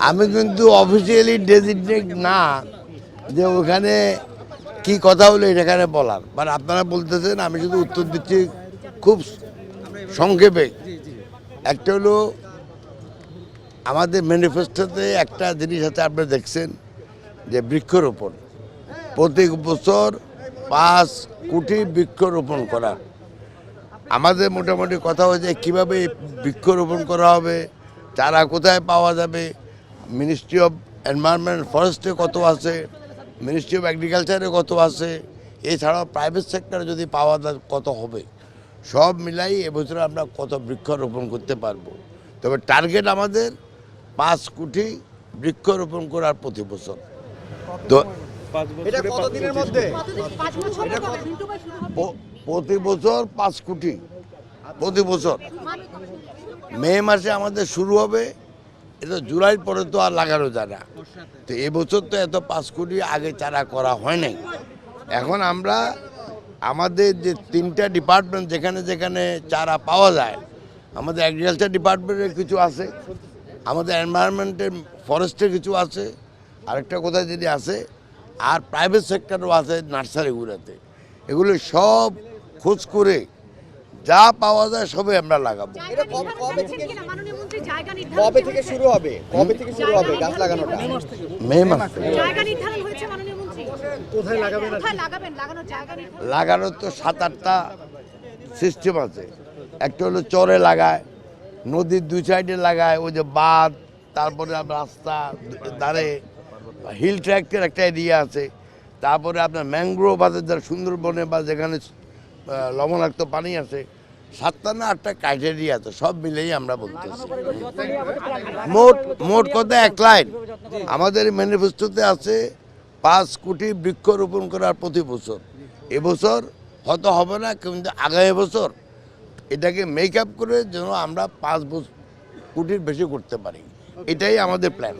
আমি কিন্তু officially designate না যে ওখানে কি কথা হলো এখানে বলার, বাট আপনারা বলতেছেন, আমি শুধু উত্তর দিচ্ছি খুব সংক্ষেপে। একটা হলো আমাদের ম্যানিফেস্টোতে একটা জিনিস আছে, আপনি দেখছেন যে বৃক্ষরোপণ প্রতি বছর 5 কোটি বৃক্ষরোপণ করা। আমাদের মোটামুটি কথা হয়েছে কীভাবে বৃক্ষরোপণ করা হবে, চারা কোথায় পাওয়া যাবে, মিনিস্ট্রি অফ এনভায়রনমেন্ট ফরেস্টে কত আছে, মিনিস্ট্রি অফ এগ্রিকালচারে কত আছে, এছাড়াও প্রাইভেট সেক্টরে যদি পাওয়া যায় কত হবে, সব মিলাই এবছর আমরা কত বৃক্ষরোপণ করতে পারবো। তবে টার্গেট আমাদের 5 কোটি বৃক্ষরোপণ করার প্রতি বছর। তো এটা কতদিনের মধ্যে? প্রতি বছর 5 কোটি প্রতি বছর। মে মাসে আমাদের শুরু হবে, এটা জুলাইয়ের পরে তো আর লাগানো যায় না। তো এবছর তো এত 5 কোটি আগে চারা করা হয় নাই। এখন আমরা আমাদের যে 3টা ডিপার্টমেন্ট যেখানে যেখানে চারা পাওয়া যায়, আমাদের এগ্রিকালচার ডিপার্টমেন্টের কিছু আছে, আমাদের এনভায়রনমেন্টের ফরেস্টের কিছু আছে, আরেকটা কোথায় যদি আছে, আর প্রাইভেট সেক্টরও আছে নার্সারিগুলোতে। এগুলো সব খোঁজ করে যা পাওয়া যায় সবে আমরা লাগাবো। এটা কবে থেকে শুরু হবে? কবে থেকে শুরু হবে গাছ লাগানোটা? মে মাস থেকে। জায়গা নির্ধারণ হয়েছে মাননীয় মন্ত্রী? কোথায় লাগাবেন? লাগানোর জায়গা নির্ধারণ? লাগানোর তো 7-8টা সিস্টেম আছে। একটা হলো চরে লাগায়, নদীর 2 সাইডে লাগায়, ওই যে বাঁধ, তারপরে আপনার রাস্তা ধারে হিল ট্র্যাক্টের একটা এরিয়া আছে, তারপরে আপনার ম্যানগ্রোভ আছে যারা সুন্দরবনে বা যেখানে লবণাক্ত পানি আছে। 7টা না 8টা ক্রাইটেরিয়া আছে, সব মিলেই আমরা বলতেছি। মোট কথা 1 লাইন আমাদের ম্যানিফেস্টোতে আছে 5 কোটি বৃক্ষরোপণ করার প্রতি বছর। এবছর হয়তো হবে না, কিন্তু আগামী বছর এটাকে মেক আপ করে যেন আমরা 5 কোটির বেশি করতে পারি, এটাই আমাদের প্ল্যান।